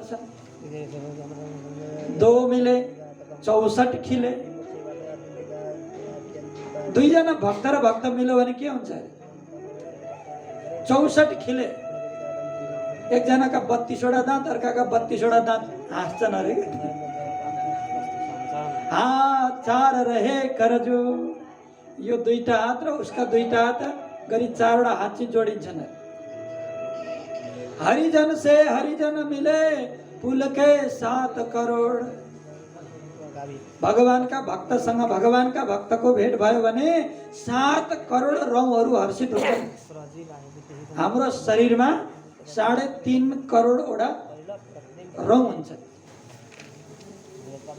भन्छन्। 2 मिले 64 खिले। 2 जना भक्त र भक्त मिल्यो भने के हुन्छ? 64 खिले। एकजनाका 32 वटा दाँत, अर्काका 32 वटा दाँत हाँस्छन् अरे। हात 4 रहे करजो, यो 2टा हात र उसका 2टा हात गरी 4 वटा हात चाहिँ जोडिन्छन्। हरिजन से हरिजन मिले पुल के 7 करोड़। भगवान का भक्तसँग भगवान का भक्तको भेट भयो भने 7 करोड रौँहरू हर्षित हुन्छन्। हाम्रो शरीरमा 3.5 करोड वटा रौँ हुन्छ।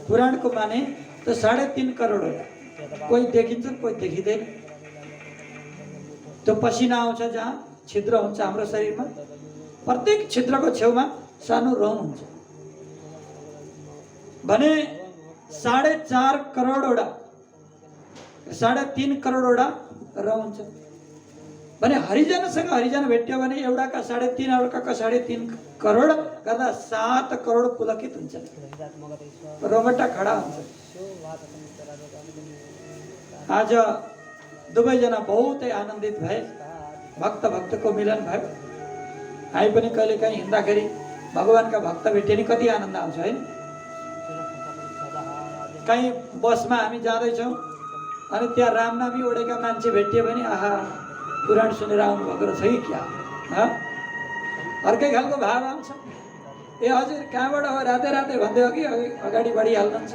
पुराणको माने त 3.5 करोड हो। कोही देखिन्छन्, कोही देखिँदैन। त्यो पसिना आउँछ जहाँ छिद्र हुन्छ हाम्रो शरीरमा, प्रत्येक छिद्रको छेउमा सानो रौँ हुन्छ। भने 4.5 करोड वटा 3.5 करोड वटा रौँ हुन्छ। भने हरिजनसँग हरिजन भेट्यो भने एउटाका 3.5 अर्काका 3.5 करोड गर्दा 7 करोड पुलकित हुन्छन्। रोबटा खडा हुन्छ। आज दुवैजना बहुतै आनन्दित भए। भक्त भक्तको मिलन भयो। हामी पनि कहिले काहीँ हिँड्दाखेरि भगवानका भक्त भेट्यो नि कति आनन्द आउँछ हैन? कहीँ बसमा हामी जाँदैछौँ अनि त्यहाँ रामनामी ओढेका मान्छे भेटियो भने आहा पुराण सुनेर आउनुभएको रहेछ कि क्या, अर्कै खालको भाव आउँछ। ए हजुर कहाँबाट हो राते राते भन्दै हो कि अगाडि बढिहाल्नुहुन्छ।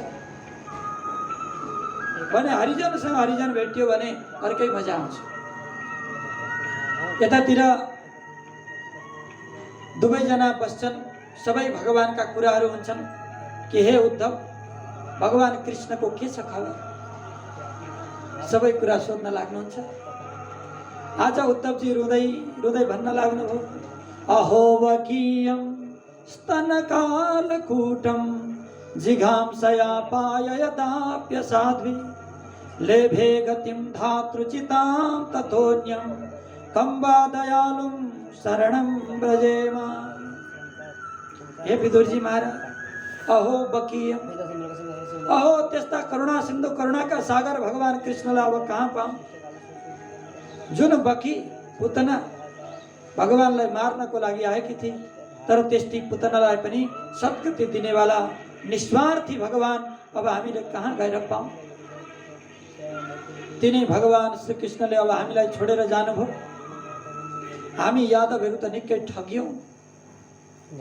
भने हरिजनसँग हरिजन भेटियो भने अर्कै मजा आउँछ। यतातिर दुवैजना बस्छन्, सबै भगवानका कुराहरू हुन्छन् कि हे उद्धव भगवान कृष्णको के छ खबर, सबै कुरा सोध्न लाग्नुहुन्छ। आज उद्धवजी रुँदै रुँदै भन्न लाग्नुभयो, अहो वकीयम स्तनकालकूटम जिघांसया पाययदाप्य साध्वी लेभे गतिं धातृचितां ततोऽन्यं कं वा दयालुं शरणं व्रजेम। हे विदुरजी महाराज, अहो वकीयम, अहो त्यस्ता करुणा सिन्धु करुणाका सागर भगवान कृष्णलाई अब कहाँ पाऊँ? जुन बकी पुतना भगवानलाई मार्नको लागि आएकी थिए, तर त्यस्ती पुतनालाई पनि सद्गति दिनेवाला निस्वार्थी भगवान अब हामीले कहाँ गएर पाऊँ? तिनै भगवान श्री कृष्णले अब हामीलाई छोडेर जानुभयो। हामी यादवहरू त निकै ठगियौँ।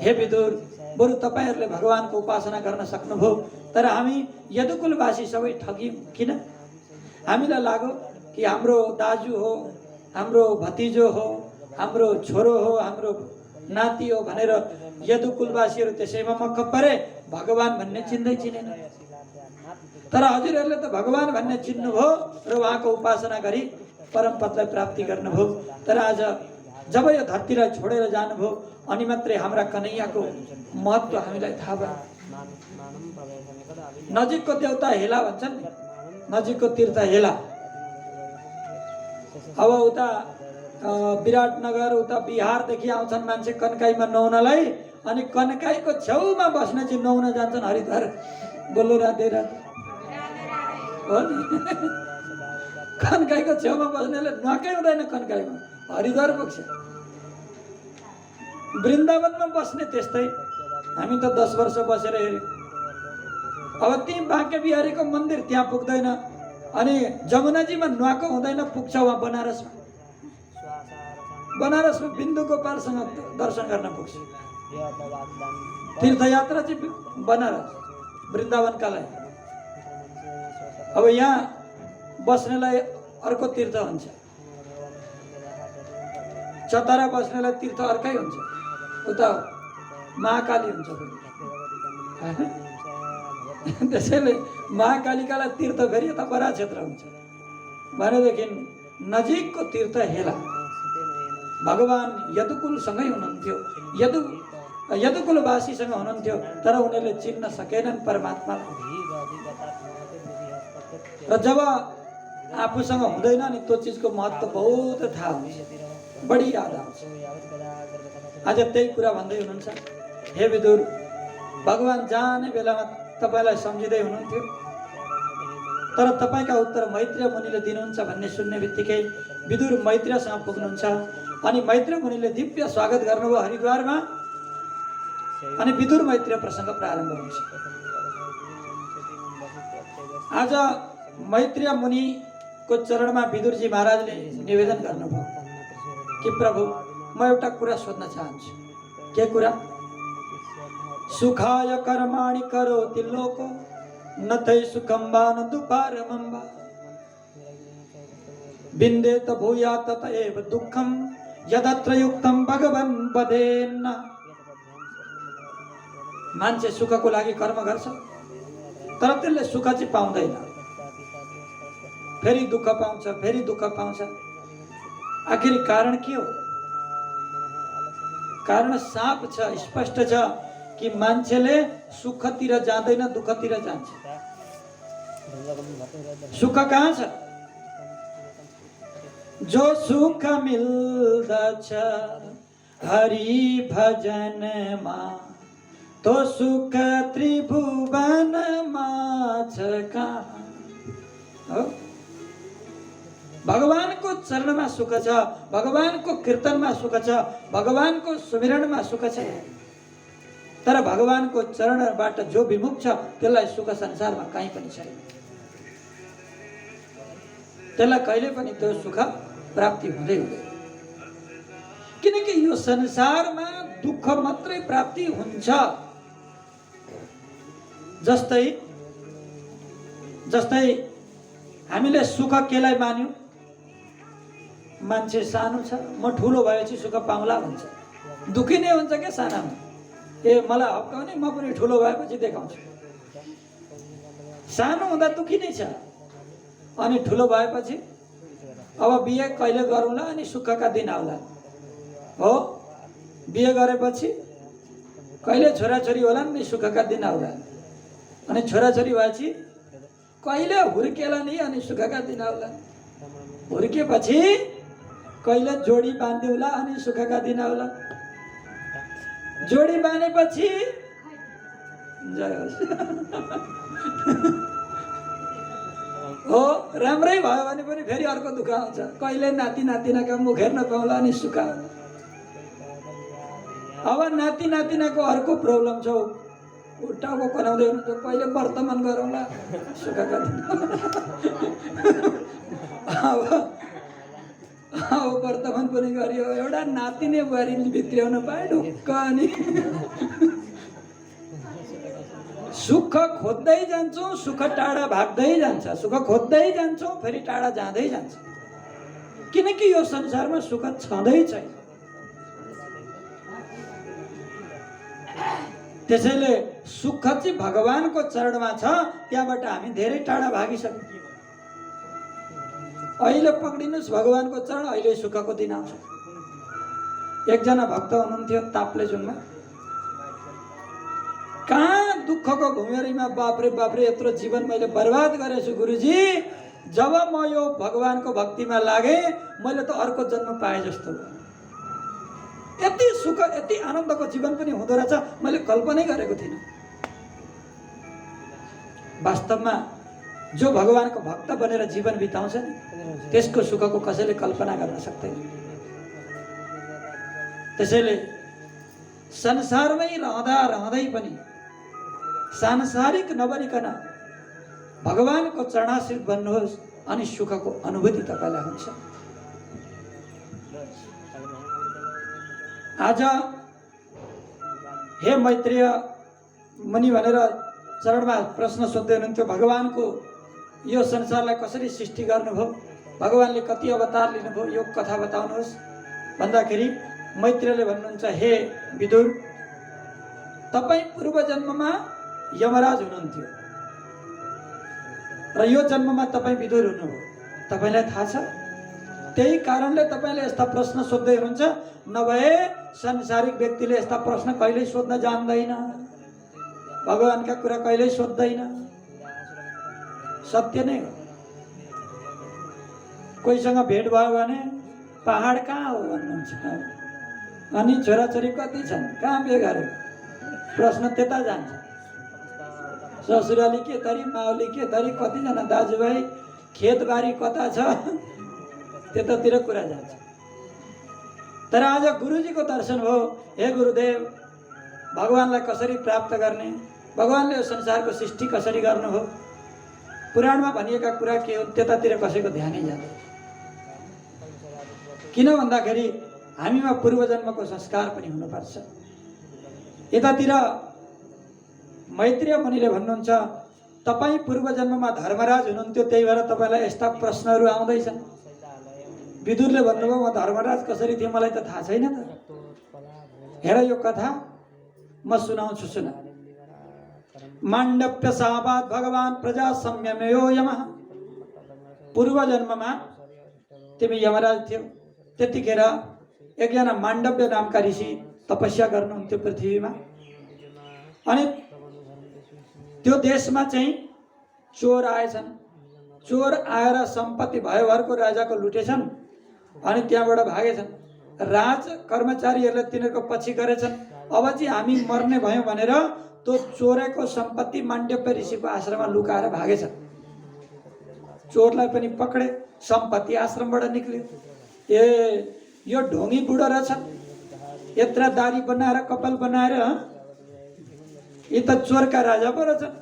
हे विदुर, बरु तपाईहरूले भगवानको उपासना गर्न सक्नुभयो, तर हामी यदुकुलवासी सबै ठगियौँ। किन? हामीलाई लाग्यो कि हाम्रो दाजु हो, हाम्रो भतिजो हो, हाम्रो छोरो हो, हाम्रो नाति हो भनेर यदुकुलवासीहरू त्यसैमा मक्क परे, भगवान भन्ने चिन्दै चिनेन। तर हजुरहरूले त भगवान भन्ने चिन्नुभयो र उहाँको उपासना गरी परम पदलाई प्राप्ति गर्नुभयो। तर आज जब यो धरतीलाई छोडेर जानुभयो अनि मात्रै हाम्रा कन्हैयाको महत्त्व हामीलाई थाहा भयो। नजिकको देउता हेला भन्छन्, नजिकको तीर्थ हेला। अब उता विराटनगर उता बिहारदेखि आउँछन् मान्छे कन्काईमा नुहाउनलाई, अनि कन्काईको छेउमा बस्ने चाहिँ नुहाउन जान्छन् हरिद्वार। बोल्नु राधे राधे हो नि। कन्काईको छेउमा बस्नेले नुहाएकै हुँदैन, कन्काईमा हरिद्वार पुग्छ। वृन्दावनमा बस्ने त्यस्तै। हामी त 10 वर्ष बसेर हेऱ्यौँ। अब त्यहीँ बाँके बिहारीको मन्दिर त्यहाँ पुग्दैन, अनि जमुनाजीमा नुहाएको हुँदैन, पुग्छ वहाँ बनारसमा। बनारसमा बिन्दु गोपालसँग दर्शन गर्न पुग्छ। तीर्थयात्रा चाहिँ बनारस वृन्दावनका लागि। अब यहाँ बस्नेलाई अर्को तीर्थ हुन्छ, चतरा बस्नेलाई तीर्थ अर्कै हुन्छ, उता महाकाली हुन्छ। त्यसैले महाकालिकालाई तीर्थ फेरि यता बरा क्षेत्र हुन्छ। भनेदेखि नजिकको तीर्थ हेला। भगवान यदुकुलसँगै हुनुहुन्थ्यो, यदुकुलवासीसँग हुनुहुन्थ्यो, तर उनीहरूले चिन्न सकेनन् परमात्मालाई। र जब आफूसँग हुँदैन नि त्यो चिजको महत्त्व बहुत थाहा हुन्छ, बढी याद आउँछ। आज त्यही कुरा भन्दै हुनुहुन्छ, हे विदुर भगवान जाने बेलामा तपाईलाई सम्झिँदै हुनुहुन्थ्यो, तर तपाईँका उत्तर मैत्रेय मुनिले दिनुहुन्छ भन्ने सुन्ने बित्तिकै विदुर मैत्रेयसँग पुग्नुहुन्छ अनि मैत्रेय मुनिले दिव्य स्वागत गर्नुभयो हरिद्वारमा। अनि विदुर मैत्रेय प्रसङ्ग प्रारम्भ हुन्छ। आज मैत्रेय मुनिको चरणमा विदुरजी महाराजले निवेदन गर्नुभयो कि प्रभु म एउटा कुरा सोध्न चाहन्छु। के कुरा? सुखाय कर्माणि करोति लोको न तै सुखं वा न दुःपारमं वा विन्देत भूयात् तत एव दुःखं यदत्र युक्तं भगवन् वदेन्न। मान्छे सुखको लागि कर्म गर्छ तर त्यसले सुख चाहिँ पाउँदैन, फेरि दुःख पाउँछ, फेरि दुःख पाउँछ। आखिर कारण के हो? कारण साफ छ, स्पष्ट छ कि मान्छेले सुखतिर जाँदैन, दुःखतिर जान्छ। सुख कहाँ छ? जो सुख मिल्दछ हरि भजनमा तो सुख त्रिभुवनमा छ कहाँ? भगवानको चरणमा सुख छ, भगवानको कीर्तनमा सुख छ, भगवानको सुमिरणमा सुख छ। तर भगवानको चरणबाट जो विमुख छ त्यसलाई सुख संसारमा कहीँ पनि छैन, त्यसलाई कहिले पनि त्यो सुख प्राप्ति हुँदै हुँदैन। किनकि यो संसारमा दुःख मात्रै प्राप्ति हुन्छ। जस्तै जस्तै हामीले सुख केलाई मान्यौं? मान्छे सानो छ, म ठुलो भएपछि सुख पाउँला भन्छ। दुखी नै हुन्छ क्या सानामा, ए मलाई हप्काउने, म पनि ठुलो भएपछि देखाउँछु। सानो हुँदा दुखी नै छ, अनि ठुलो भएपछि अब बिहे कहिले गरौँला अनि सुखका दिन आउला। हो, बिहे गरेपछि कहिले छोराछोरी होला नि सुखका दिन आउला, अनि छोराछोरी भएपछि कहिले हुर्केला नि अनि सुखका दिन आउला। हुर्केपछि कहिले जोडी बाँधिउला अनि सुखका दिन आउला। जोडी बाँधेपछि जय होस् हो, राम्रै भयो भने पनि फेरि अर्को दुःख आउँछ। कहिले नाति नातिनाका मुख हेर्न पाउला अनि सुख आउला। अब नाति नातिनाको अर्को प्रब्लम छ, टाउको बनाउँदै हुनुहुन्छ, कहिले वर्तमान गरौँला सुखका दिन। अब वर्तमान पनि गरियो, एउटा नातिने बुहारी भित्र्याउन पाए ढुक्क। अनि सुख खोज्दै जान्छौँ, सुख टाढा भाग्दै जान्छ, सुख खोज्दै जान्छौँ, फेरि टाढा जाँदै जान्छ। किनकि यो संसारमा सुख छँदै छैन। त्यसैले सुख चाहिँ भगवानको चरणमा छ, त्यहाँबाट हामी धेरै टाढा भागिसक्यौँ। अहिले पक्रिनुहोस् भगवानको चरण, अहिले सुखको दिन आउँछ। एकजना भक्त हुनुहुन्थ्यो ताप्लेजुङमा, कहाँ दुःखको घुमेरीमा बाप्रे बाप्रे यत्रो जीवन मैले बर्बाद गरेछु गुरुजी। जब म यो भगवानको भक्तिमा लागे मैले त अर्को जन्म पाए जस्तो भयो। यति सुख यति आनन्दको जीवन पनि हुँदो रहेछ, मैले कल्पनै गरेको थिइनँ। वास्तवमा जो भगवानको भक्त बनेर जीवन बिताउँछ नि त्यसको सुखको कसैले कल्पना गर्न सक्दैन। त्यसैले संसारमै रहँदा रहँदै पनि सांसारिक नबनिकन भगवानको चरणाश्रित बन्नुहोस् अनि सुखको अनुभूति तपाईलाई हुन्छ। आज हे मैत्रेय मुनि भनेर चरणमा प्रश्न सोध्दै हुनुहुन्थ्यो, भगवानको यो संसारलाई कसरी सृष्टि गर्नुभयो, भगवानले कति अवतार लिनुभयो, यो कथा बताउनुहोस् भन्दाखेरि मैत्रेयले भन्नुहुन्छ, हे विदुर, तपाईँ पूर्व जन्ममा यमराज हुनुहुन्थ्यो र यो जन्ममा तपाईँ विदुर हुनुभयो, तपाईलाई थाहा छ। त्यही कारणले तपाईले यस्ता प्रश्न सोध्दै हुनुहुन्छ, नभए सांसारिक व्यक्तिले यस्ता प्रश्न कहिल्यै सोध्न जान्दैन, भगवानका कुरा कहिल्यै सोध्दैन। सत्य नै हो। कोहीसँग भेट भयो भने पहाड कहाँ हो भन्नुहुन्छ, अनि छोराछोरी कति छन्, कहाँ बिहे गरे, प्रश्न त्यता जान्छ। ससुराली के तरी, माउली के तरी, कतिजना दाजुभाइ, खेतबारी कता छ, त्यतातिर कुरा जान्छ। तर आज गुरुजीको दर्शन हो। हे गुरुदेव, भगवानलाई कसरी प्राप्त गर्ने, भगवानले यो संसारको सृष्टि कसरी गर्नु हो, पुराणमा भनिएका कुरा के हो, त्यतातिर कसैको ध्यानै जाँदैन। किन भन्दाखेरि हामीमा पूर्वजन्मको संस्कार पनि हुनुपर्छ। यतातिर मैत्रेय मुनिले भन्नुहुन्छ, तपाईँ पूर्वजन्ममा धर्मराज हुनुहुन्थ्यो, त्यही भएर तपाईँलाई यस्ता प्रश्नहरू आउँदैछन्। विदुरले भन्नुभयो, म धर्मराज कसरी थिएँ मलाई त थाहा छैन त। हेर यो कथा म सुनाउँछु, सुन। माण्डव्य शापात् भगवान् प्रजा संयमयो यमः। पूर्व जन्ममा तिमी यमराज थियौ। त्यतिखेर एकजना माण्डव्य नामका ऋषि तपस्या गर्नुहुन्थ्यो पृथ्वीमा। अनि त्यो देशमा चाहिँ चोर आएछन्। चोर आएर सम्पत्ति भयभरको राजाको लुटेछन् अनि त्यहाँबाट भागेछन्। राज कर्मचारीहरूले तिनीहरूको पछि गरेछन्। अब चाहिँ हामी मर्ने भयौँ भनेर त्यो चोरेको सम्पत्ति माण्डव्य ऋषिको आश्रममा लुकाएर भागेछन्। चोरलाई पनि पक्रे, सम्पत्ति आश्रमबाट निक्ल्यो। ए यो ढोंगी बुढो रहेछ, यत्रा दारी बनाएर कपाल बनाएर यी त चोरका राजा पो रहेछन्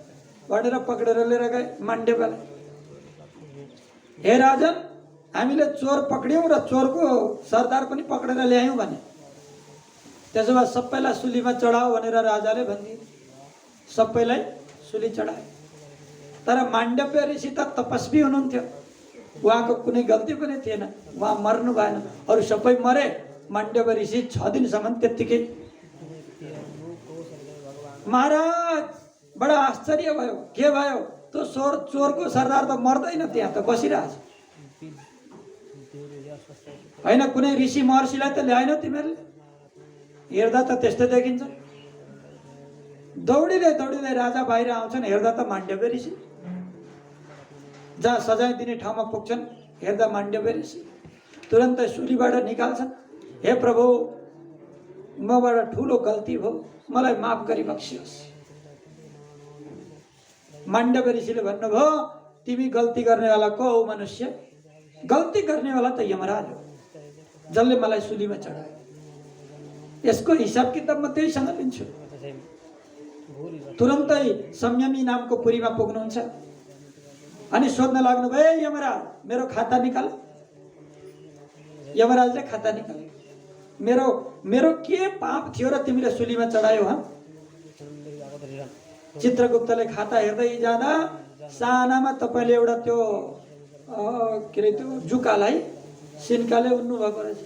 भनेर पक्रेर लिएर गए माण्डव्यलाई। हे राजन, हामीले चोर पक्ड्यौँ र चोरको सरदार पनि पक्रेर ल्यायौँ भने त्यसो भए सबैलाई सुलीमा चढाऊ भनेर राजाले भनिदिए। सबैलाई सुली चढाए। तर माण्डव्य ऋषि त तपस्वी हुनुहुन्थ्यो, उहाँको कुनै गल्ती पनि थिएन, उहाँ मर्नु भएन, अरू सबै मरे। माण्डव्य ऋषि 6 दिनसम्म त्यत्तिकै। महाराज बडा आश्चर्य भयो। के भयो? त्यो चोरको सरदार त मर्दैन, त्यहाँ त बसिरहेछ। होइन, कुनै ऋषि महर्षिलाई त ल्याएन तिमीहरूले? हेर्दा त त्यस्तै देखिन्छ। दौडिँदै दौडिँदै राजा बाहिर आउँछन्, हेर्दा त माण्डव्य ऋषि। जहाँ सजाय दिने ठाउँमा पुग्छन्, हेर्दा माण्डव्य ऋषि। तुरन्तै सुलीबाट निकाल्छन्। हे प्रभु, मबाट ठुलो गल्ती भयो, मलाई माफ गरी बक्सियोस्। माण्डव्य ऋषिले भन्नुभयो, तिमी गल्ती गर्नेवाला को हो मनुष्य? गल्ती गर्नेवाला त यमराज हो, जसले मलाई सुलीमा चढायो। यसको हिसाब किताब म त्यहीसँग लिन्छु। तुरन्तै संयमी नामको पुरीमा पुग्नुहुन्छ अनि सोध्न लाग्नुभयो, यमराज मेरो खाता निकाल। यमराजले खाता निकाले। मेरो मेरो के पाप थियो र तिमीले सुलीमा चढायो? चित्रगुप्तले खाता हेर्दै जाँदा सानामा तपाईँले एउटा त्यो के अरे त्यो जुकालाई सिन्काले उन्नु भएको रहेछ।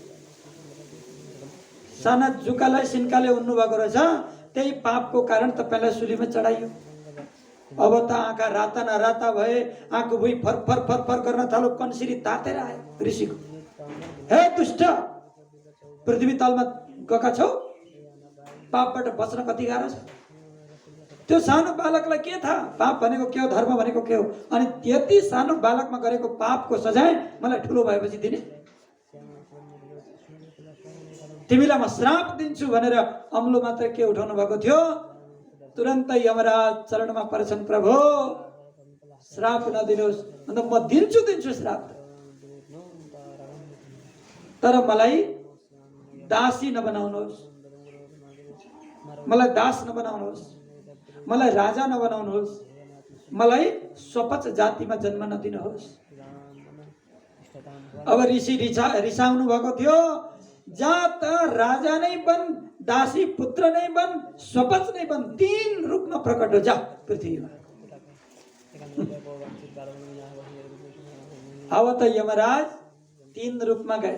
साना जुकालाई सिन्काले उन्नु भएको रहेछ। त्यही पापको कारण तपाईँलाई सुलीमा चढाइयो। अब त आँखा राता न राता भए, आँखा भुइँ फरफर फरफर गर्न थाल्यो, कन्सिरी तातेर आयो ऋषिको। हे दुष्ट, पृथ्वी तलमा गएका छौ, पापबाट बच्न कति गाह्रो छ। त्यो सानो बालकलाई के थाहा पाप भनेको के हो, धर्म भनेको के हो? अनि त्यति सानो बालकमा गरेको पापको सजाय मलाई ठुलो भएपछि दिने? तिमीलाई म श्राप दिन्छु भनेर अम्लो मात्र के उठाउनु भएको थियो। तुरन्तै यमराज चरणमा पर्छन्, प्रभु श्राप नदिनुहोस्। अन्त म दिन्छु श्राप, तर मलाई दासी नबनाउनुहोस्, मलाई दास नबनाउनुहोस्, मलाई राजा नबनाउनुहोस्, मलाई स्वपच जातिमा जन्म नदिनुहोस्। अब ऋषि रिसाउनु भएको थियो, जहाँ त राजा नै बन, दासी पुत्र नै बन, स्वपच नै बन, 3 रूपमा प्रकट हो जा पृथ्वीमा। अब त यमराज 3 रूपमा गए।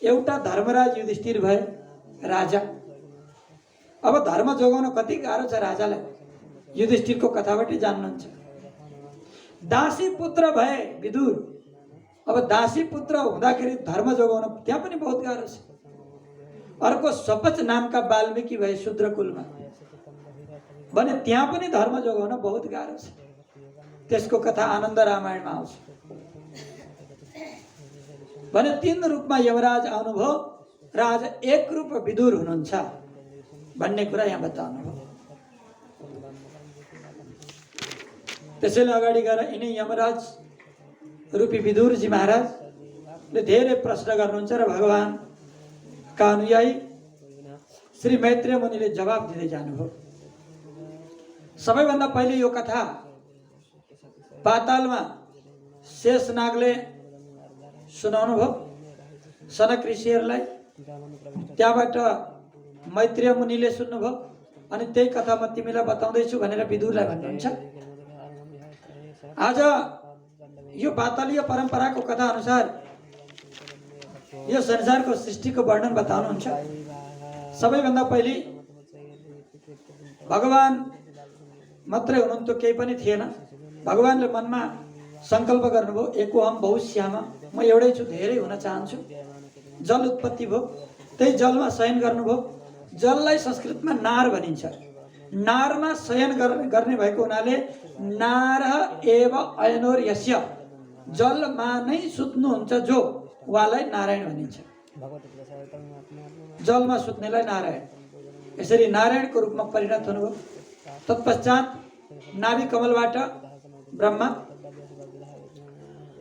एउटा धर्मराज युधिष्ठिर भए राजा। अब धर्म जोगाउन कति गाह्रो छ राजालाई, युधिष्ठिरको कथाबाट जान्नुहुन्छ। दासी पुत्र भए विदुर। अब दासी पुत्र हुँदाखेरि धर्म जोगाउन त्यहाँ पनि बहुत गाह्रो छ। अर्को स्वपच नामका वाल्मीकि भए शूद्र कुलमा, भने त्यहाँ पनि धर्म जोगाउन बहुत गाह्रो छ। त्यसको कथा आनन्द रामायणमा आउँछ। भने 3 रूपमा यमराज आउनुभयो। राजा 1 रूप विदुर हुनुहुन्छ भन्ने कुरा यहाँ बताउनुभयो। त्यसैले अगाडि गएर यिनै यमराज रूपी विदुरजी महाराजले धेरै प्रश्न गर्नुहुन्छ र भगवानका अनुयायी श्री मैत्रेय मुनिले जवाब दिँदै जानुभयो। सबैभन्दा पहिले यो कथा पातालमा शेषनागले सुनाउनु भयो सनक ऋषिहरूलाई, त्यहाँबाट मैत्रेय मुनिले सुन्नुभयो अनि त्यही कथा म तिमीलाई बताउँदैछु भनेर विदुरलाई भन्नुहुन्छ। आज यो पातालीय परम्पराको कथा अनुसार यो संसारको सृष्टिको वर्णन बताउनुहुन्छ। सबैभन्दा पहिले भगवान मात्रै हुनुहुन्थ्यो, केही पनि थिएन। भगवानले मनमा संकल्प गर्नुभयो एकोहम बहुश्याम, म एउटै छु, धेरै हुन चाहन्छु। जल उत्पत्ति भयो, त्यही जलमा शयन गर्नुभयो। जललाई संस्कृतमा नार भनिन्छ। नारमा शयन गर्ने भएको हुनाले नार एव अयनोर यस्य, जलमा नै सुत्नुहुन्छ जो उहाँलाई नारायण भनिन्छ। जलमा सुत्नेलाई नारायण, यसरी नारायणको रूपमा परिणत हुनुभयो। तत्पश्चात नाभि कमलबाट ब्रह्मा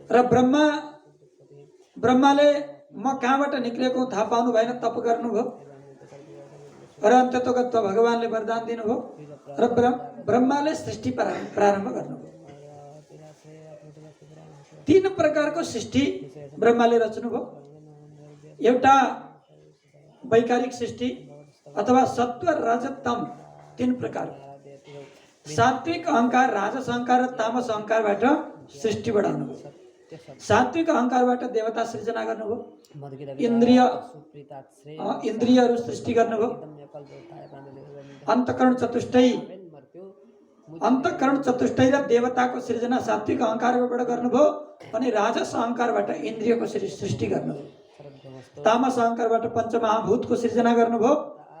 र ब्रह्माले म कहाँबाट निक्लेको थाहा पाउनु भएन, तप गर्नुभयो र अन्ततोगत भगवानले वरदान दिनुभयो र ब्रह्माले सृष्टि प्रारम्भ गर्नुभयो। 3 प्रकारको सृष्टि ब्रह्माले रच्नुभयो। एउटा वैकारिक सृष्टि अथवा सत्व रजत तम, 3 प्रकार। सात्विक अहंकार, राजस अहंकार र तामस अहंकारबाट सृष्टि बढाउनुभयो। सात्विक अहंकारबाट देवता सृजना गर्नुभयो। इन्द्रियहरू सृष्टि गर्नुभयो। अन्तःकरण चतुष्टय र देवताको सृजना सात्विक अहंकारबाट गर्नुभयो अनि राजस अहंकारबाट इन्द्रियको सृष्टि गर्नुभयो। तामस अहंकारबाट पञ्चमहाभूतको सृजना गर्नुभयो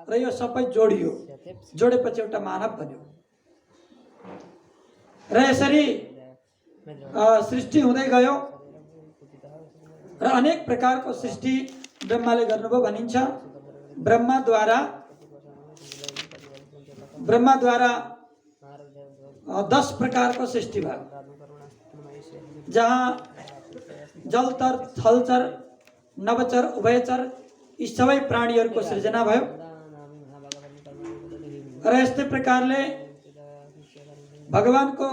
र यो सबै जोडियो, जोडेपछि एउटा मानव बन्यो र यसरी सृष्टि हुँदै गयो र अनेक प्रकारको सृष्टि ब्रह्माले गर्नुभयो भनिन्छ। ब्रह्माद्वारा 10 प्रकारको सृष्टि भयो, जहाँ जलचर, थलचर, नवचर, उभयचर यी सबै प्राणीहरूको सृजना भयो र यस्तै प्रकारले भगवानको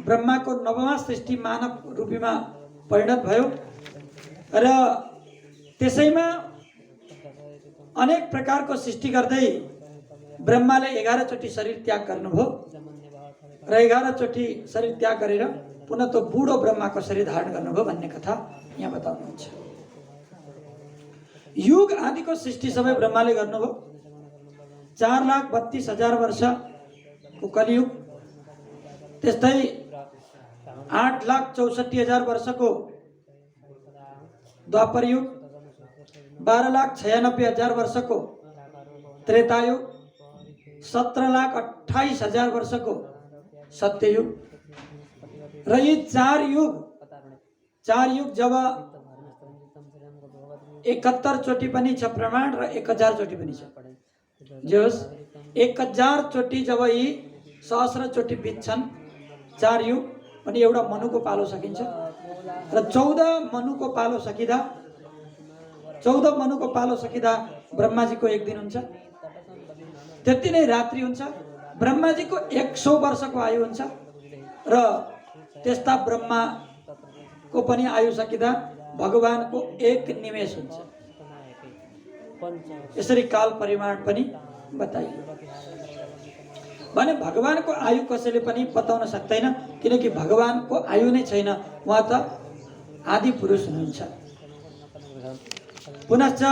ब्रह्माको 9वां सृष्टि मानव रूपीमा परिणत भयो र त्यसैमा अनेक प्रकारको सृष्टि गर्दै ब्रह्माले 11 चोटि शरीर त्याग गर्नुभयो र 11 चोटि शरीर त्याग गरेर पुनः त्यो बुढो ब्रह्माको शरीर धारण गर्नुभयो भन्ने कथा यहाँ बताउनुहुन्छ। युग आदिको सृष्टि सबै ब्रह्माले गर्नुभयो। 4,32,000 वर्षको कलियुग, त्यस्तै 8,64,000 वर्षको द्वापर युग, 12,96,000 वर्षको त्रेतायुग, 17,28,000 वर्षको सत्ययुग र यी 4 युग जब 71 चोटि पनि छ प्रमाण र 1000 चोटि पनि छ। जोस 1000 चोटि जब यी सहस्र चोटि बित्छन् 4 युग अनि एउटा मनुको पालो सकिन्छ र 14 मनुको पालो सकिँदा ब्रह्माजीको 1 दिन हुन्छ। त्यति नै रात्रि हुन्छ। ब्रह्माजीको 100 वर्षको आयु हुन्छ र त्यस्ता ब्रह्माको पनि आयु सकिँदा भगवानको 1 निमेष हुन्छ। यसरी काल परिमाण पनि बताइयो भने भगवानको आयु कसैले पनि बताउन सक्दैन, किनकि भगवानको आयु नै छैन, उहाँ त आदि पुरुष हुनुहुन्छ। पुनश्च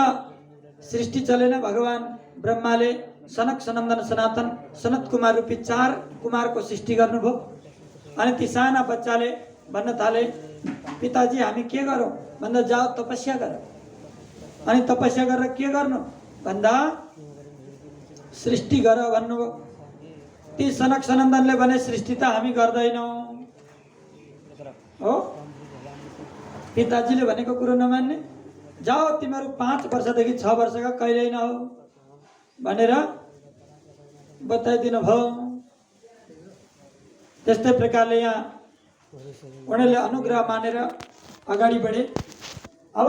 सृष्टि चलेन। भगवान ब्रह्माले सनक, सनन्दन, सनातन, सनत कुमार रूपी 4 कुमारको सृष्टि गर्नुभयो अनि ती साना बच्चाले भन्न थाले, पिताजी हामी के गरौँ भन्दा जाऊ तपस्या गर। अनि तपस्या गरेर के गर्नु भन्दा सृष्टि गर भन्नुभयो। ती सनक सनन्दनले भने सृष्टि त हामी गर्दैनौँ हो, पिताजीले भनेको कुरो नमान्ने, जाओ तिमीहरू 5 वर्षदेखि 6 वर्षका कहिल्यै नहो भनेर बताइदिनु भयो। त्यस्तै प्रकारले यहाँ उनीहरूले अनुग्रह मानेर अगाडि बढे। अब